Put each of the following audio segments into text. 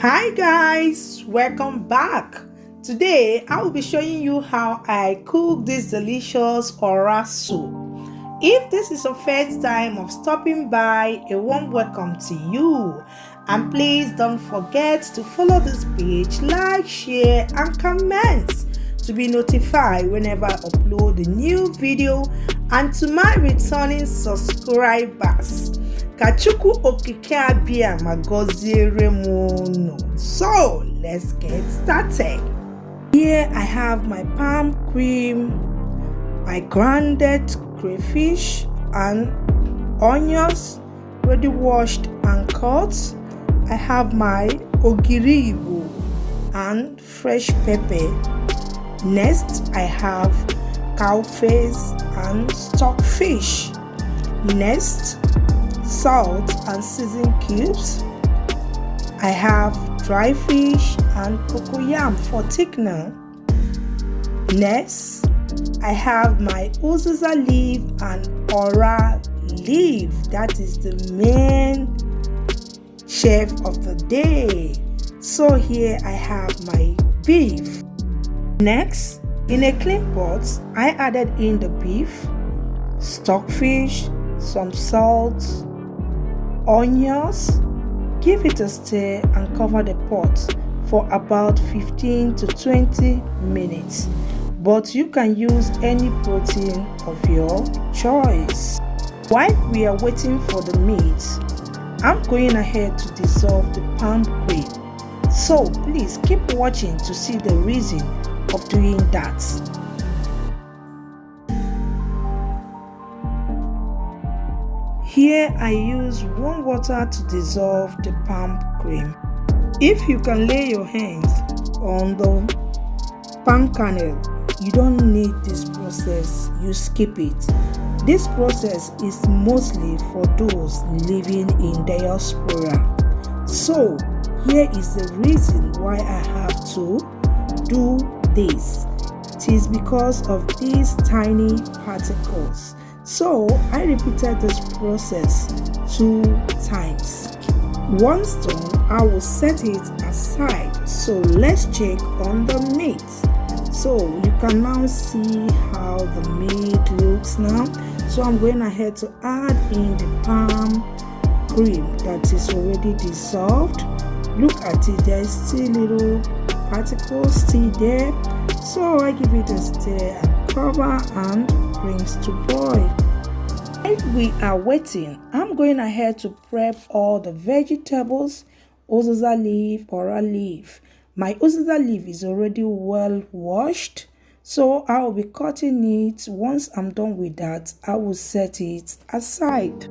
Hi guys, welcome back. Today I will be showing you how I cook this delicious ora soup. If this is your first time of stopping by, a warm welcome to you. And please don't forget to follow this page, like, share and comment to be notified whenever I upload a new video. And to my returning subscribers, Kachuku okike abia magoziere mono. So let's get started. Here I have my palm cream, my grounded crayfish and onions ready washed and cut. I have my ogiri and fresh pepper. Next I have cow face and stockfish. Next, salt and season cubes. I have dry fish and cocoyam for thickener. Next, I have my uziza leaf and ora leaf. That is the main chef of the day. So here I have my beef. Next, in a clean pot, I added in the beef, stockfish, some salt, onions. Give it a stir and cover the pot for about 15 to 20 minutes. But you can use any protein of your choice. While we are waiting for the meat, I'm going ahead to dissolve the palm cream. So please keep watching to see the reason of doing that. Here I use warm water to dissolve the palm cream. If you can lay your hands on the palm kernel, you don't need this process, you skip it. This process is mostly for those living in diaspora. So here is the reason why I have to do this. It is because of these tiny particles. So I repeated this process 2 times. Once done, I will set it aside. So let's check on the meat. So you can now see how the meat looks now. So I'm going ahead to add in the palm cream that is already dissolved. Look at it, there is still little particles still there. So I give it a stir and cover and brings to boil. While we are waiting, I'm going ahead to prep all the vegetables. Uziza leaf, ora leaf. My uziza leaf is already well washed, so I will be cutting it. Once I'm done with that, I will set it aside.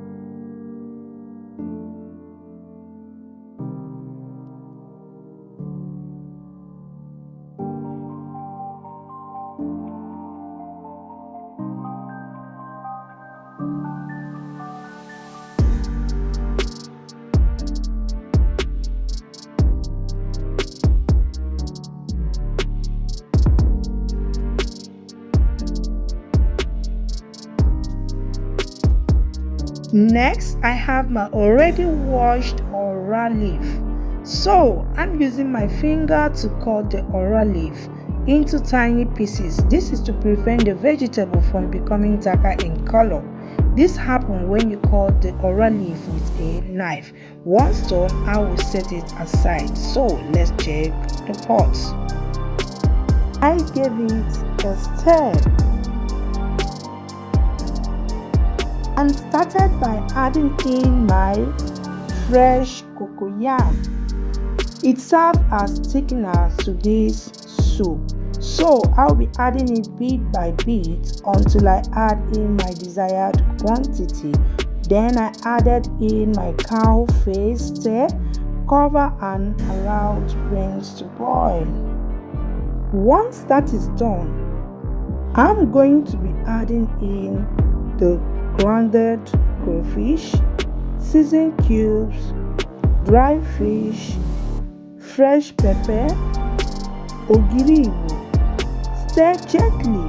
Next, I have my already washed ora leaf. So I'm using my finger to cut the ora leaf into tiny pieces. This is to prevent the vegetable from becoming darker in color. This happens when you cut the ora leaf with a knife. Once done, I will set it aside. So let's check the pot. I gave it a stir and started by adding in my fresh cocoyam. It serves as thickener to this soup. So I'll be adding it bit by bit until I add in my desired quantity. Then I added in my cow face, stir, cover and allow to bring to boil. Once that is done, I'm going to be adding in the grounded crayfish, seasoned cubes, dry fish, fresh pepper, ogiri. Stir gently.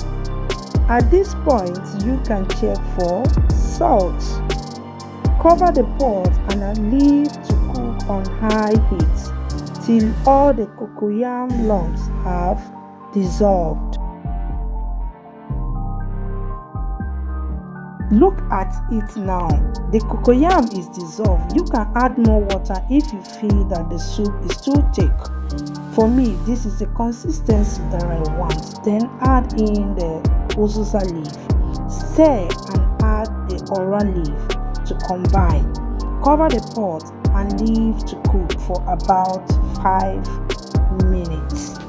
At this point, you can check for salt. Cover the pot and leave to cook on high heat until all the cocoyam lumps have dissolved. Look at it now. The cocoyam is dissolved. You can add more water if you feel that the soup is too thick. For me, this is the consistency that I want. Then add in the uziza leaf. Stir and add the ora leaf to combine. Cover the pot and leave to cook for about 5 minutes.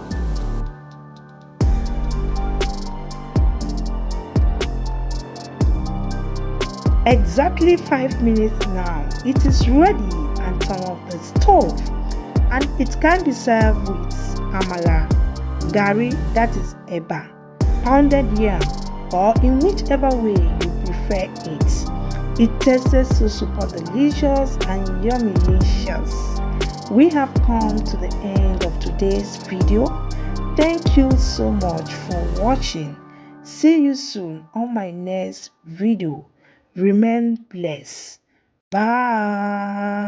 Exactly 5 minutes now. It is ready, and turn off the stove. And it can be served with amala, gari, that is eba, pounded yam, or in whichever way you prefer it. It tastes so super delicious and yummy-licious. We have come to the end of today's video. Thank you so much for watching. See you soon on my next video. Remain blessed. Bye.